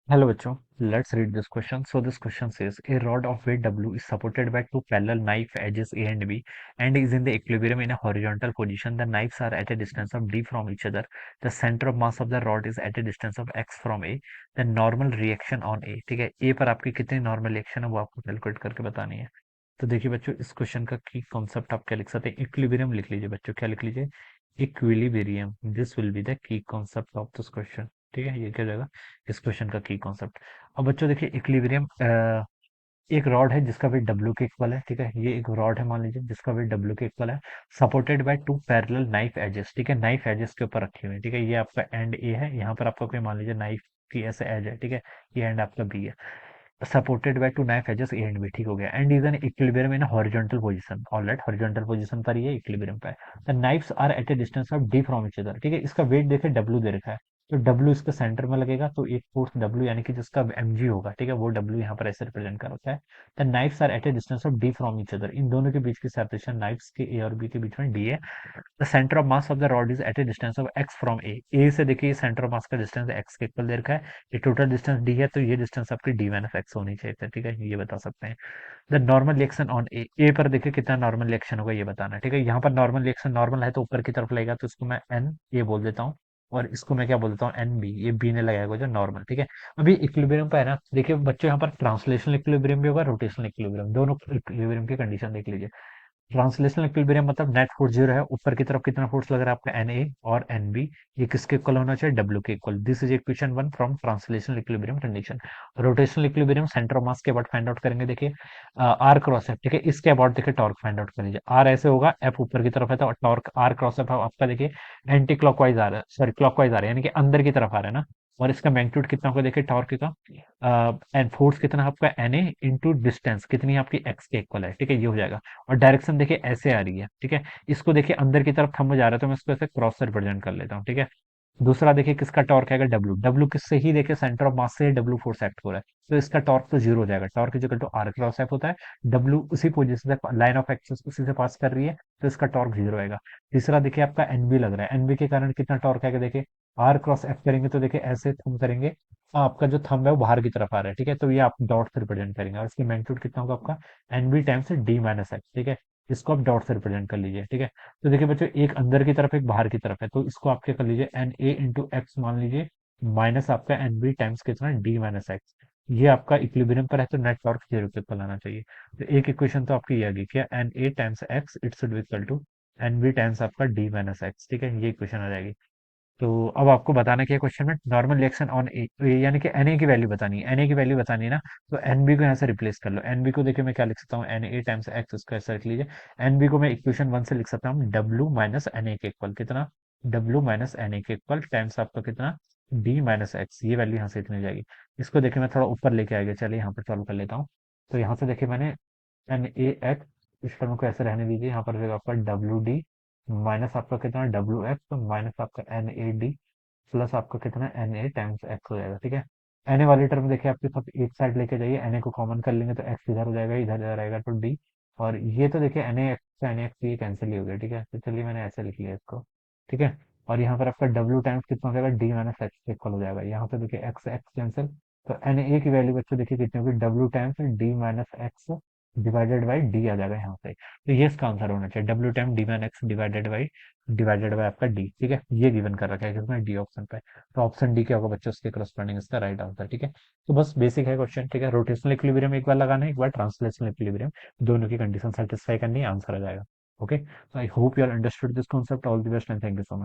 Hello बच्चों, let's read this question. So this question says a rod of weight W is supported by two parallel knife edges A and B and is in the equilibrium in a horizontal position. The knives are at a distance of D from each other. The center of mass of the rod is at a distance of X from A. The normal reaction on A, ठीक है, A पर आपकी कितनी normal reaction है वो आपको calculate करके बतानी है। तो देखिए बच्चों, इस क्वेश्चन का की कॉन्सेप्ट आप क्या लिख सकते हैं, इक्विलिब्रियम लिख लीजिए बच्चों, क्या लिख लीजिए, equilibrium. This will be the key concept of this question. ठीक है, ये क्या हो जाएगा इस क्वेश्चन का की कॉन्सेप्ट। अब बच्चों देखिए, इक्विलिब्रियम एक रॉड है जिसका वेट डब्ल्यू के इक्वल है। ठीक है, ये एक रॉड है मान लीजिए जिसका वेट डब्ल्यू के इक्वल है, supported by two parallel knife edges. ठीक है, नाइफ एजेस के ऊपर रखे हुए हैं। ठीक है, ये आपका एंड ए है, यहाँ पर आपका कोई मान लीजिए नाइफ की ऐसे एज है। ठीक है, ये एंड आपका बी है, supported by two knife edges A and B. ठीक हो गया, and is an equilibrium in horizontal position. Alright, horizontal position पर ये इक्विलिब्रियम पे है। The knives are at a distance of D from each other. ठीक है, इसका वेट देखिए डब्ल्यू दे रखा है, तो डब्ल्यू इसके सेंटर में लगेगा, तो एक फोर्स डब्ल्यू यानी कि जिसका एम जी होगा, ठीक है, वो डब्ल्यू यहाँ पर ऐसे रिप्रेजेंट कर रखा है। The knives are at a distance of D from each other. इन दोनों के बीच की सेपरेशन नाइफ्स के ए और बी के बीच में डी है। The centre of mass of the rod is at a distance of X from A. A से देखिए सेंटर ऑफ मास का डिस्टेंस एक्स के इक्वल दे रखा है, ये टोटल डिस्टेंस डी है, तो ये डिस्टेंस आपकी डी माइनस एक्स होनी चाहिए। ठीक है, ये बता सकते हैं। द नॉर्मल रिएक्शन ऑन ए, ए पर देखिए कितना नॉर्मल रिएक्शन होगा ये बताना है। ठीक है, यहाँ पर नॉर्मल रिएक्शन नॉर्मल है तो ऊपर की तरफ लगेगा, तो इसको मैं एन ए बोल देता हूँ, और इसको मैं क्या बोल देता हूँ, एन बी। ये बी ने लगाएगा जो नॉर्मल। ठीक है, अभी इक्विलिब्रियम पे है ना, देखिए बच्चों यहाँ पर ट्रांसलेशनल इक्विलिब्रियम भी होगा, रोटेशनल इक्विलिब्रियम, दोनों इक्विलिब्रियम की कंडीशन देख लीजिए। ट्रांसलेशनल इक्विलिब्रियम मतलब नेट फोर्स जीरो है, ऊपर की तरफ कितना फोर्स लग रहा है आपका एन ए और एन बी, ये किसके इक्वल होना चाहिए, डब्ल्यू के equal. This is equation one from translational equilibrium condition. Rotational equilibrium centre of मास के अबाउट फाइंड आउट करेंगे। देखिए आर क्रॉस एफ, ठीक है, इसके अबाउट देखिए टॉर्क फाइंड आउट कर लीजिए। आर ऐसे होगा, एफ ऊपर की तरफ है, तो टॉर्क आर क्रॉस एफ आपका देखिए एंटी क्लॉकवाइज आ रहा है, सॉरी क्लॉकवाइज आ रहा है, यानी कि अंदर की तरफ आ रहा है ना। और इसका मैग्नीट्यूड कितना होगा देखिए टॉर्क का, एंड फोर्स कितना है आपका एन ए इंटू डिस्टेंस कितनी है आपकी एक्स के इक्वल है। ठीक है, ये हो जाएगा। और डायरेक्शन देखिए ऐसे आ रही है। ठीक है, इसको देखिए अंदर की तरफ थंब जा रहा है, तो मैं इसको ऐसे क्रॉस से रिप्रेजेंट कर लेता हूँ। ठीक है, दूसरा देखिए किसका टॉर्क आएगा, डब्ल्यू। डब्ल्यू किससे ही देखिए सेंटर ऑफ मास से डब्ल्यू फोर्स एक्ट हो रहा है, तो इसका टॉर्क तो जीरो हो जाएगा। Torque is equal to R cross F होता है, डब्ल्यू उसी पोजीशन से लाइन ऑफ एक्सिस उसी से पास कर रही है, तो इसका टॉर्क जीरो आएगा। तीसरा देखिए आपका एनबी लग रहा है, एनबी के कारण कितना टॉर्क आएगा देखिए, आर क्रॉस एफ करेंगे तो देखिए ऐसे थंब करेंगे, आपका जो थंब है वो बाहर की तरफ आ रहा है। ठीक है, तो ये आप डॉट से रिप्रेजेंट करेंगे, और इसकी मैग्नीट्यूड कितना होगा आपका N B times D minus X. ठीक है, इसको आप डॉट से रिप्रेजेंट कर लीजिए। ठीक है, तो देखिए बच्चों, एक अंदर की तरफ एक बाहर की तरफ है, तो इसको आप क्या कर लीजिए, एन ए इंटू एक्स मान लीजिए, माइनस आपका एन बी टाइम्स कितना डी माइनस एक्स। ये आपका इक्विलिब्रियम पर है, तो नेट टॉर्क जीरो के इक्वल आना चाहिए। तो एक इक्वेशन तो आपकी ये आ गई, क्या N A times X it should be equal to N B times आपका डी माइनस एक्स। ठीक है, ये इक्वेशन आ जाएगी। तो अब आपको बताना क्या है क्वेश्चन में, नॉर्मल रिएक्शन ऑन ए, यानी कि एन ए की वैल्यू बतानी है, एन ए की वैल्यू बतानी है ना, तो एन बी को यहाँ से रिप्लेस कर लो। एन बी को देखिए मैं क्या लिख सकता हूँ, N A times X square से लिख लीजिए। एन बी को मैं इक्वेशन वन से लिख सकता हूँ, डब्ल्यू माइनस एन ए के इक्वल कितना, डब्ल्यू माइनस एन ए के इक्वल टाइम्स आपका कितना डी माइनस एक्स, ये वैल्यू यहाँ से इतनी हो जाएगी। इसको देखिए मैं थोड़ा ऊपर लेके आ गया, चलिए यहाँ पर सॉल्व कर लेता हूँ। तो यहाँ से देखिए मैंने एन ए एक्स, इस टर्म को ऐसे रहने दीजिए, यहाँ पर हो जाएगा आपका डब्ल्यू डी माइनस आपका कितना डब्ल्यू एक्स माइनस आपका एन ए डी प्लस आपका कितना एन ए टाइम्स एक्स हो जाएगा। ठीक है, एन ए वाली टर्म देखिए आपके सब एक साइड लेके जाइए, एन ए को कॉमन कर लेंगे तो एक्स इधर हो जाएगा, इधर इधर आएगा तो डी। और ये तो देखिए एन ए एक्स ये कैंसिल ही हो गया। ठीक है, तो चलिए मैंने ऐसे लिख लिया इसको। ठीक है, और यहाँ पर आपका डब्ल्यू टाइम्स कितना हो जाएगा, डी माइनस एक्स इक्वल हो जाएगा। यहाँ पे देखिए एक्स एक्स कैंसिल, तो एन ए की वैल्यू बच्चों देखिए कितनी होगी, W times D minus X divided by D आ जाएगा यहाँ से। तो ये इसका आंसर होना चाहिए, W time D minus X divided by आपका डी। ठीक है, ये गिवन कर रखा है किसमें, डी ऑप्शन पे। तो ऑप्शन डी क्या होगा बच्चों, उसके करस्पॉन्डिंग इसका राइट आंसर। ठीक है, तो बस बेसिक है क्वेश्चन। ठीक है, रोटेशनल इक्विलिब्रियम एक बार लगाना है, एक बार ट्रांसलेशनल इक्विलिब्रियम, दोनों की कंडीशन सेटिस्फाई करनी है, आंसर आ जाएगा। Okay, so I hope you all understood this concept. All the best and thank you so much.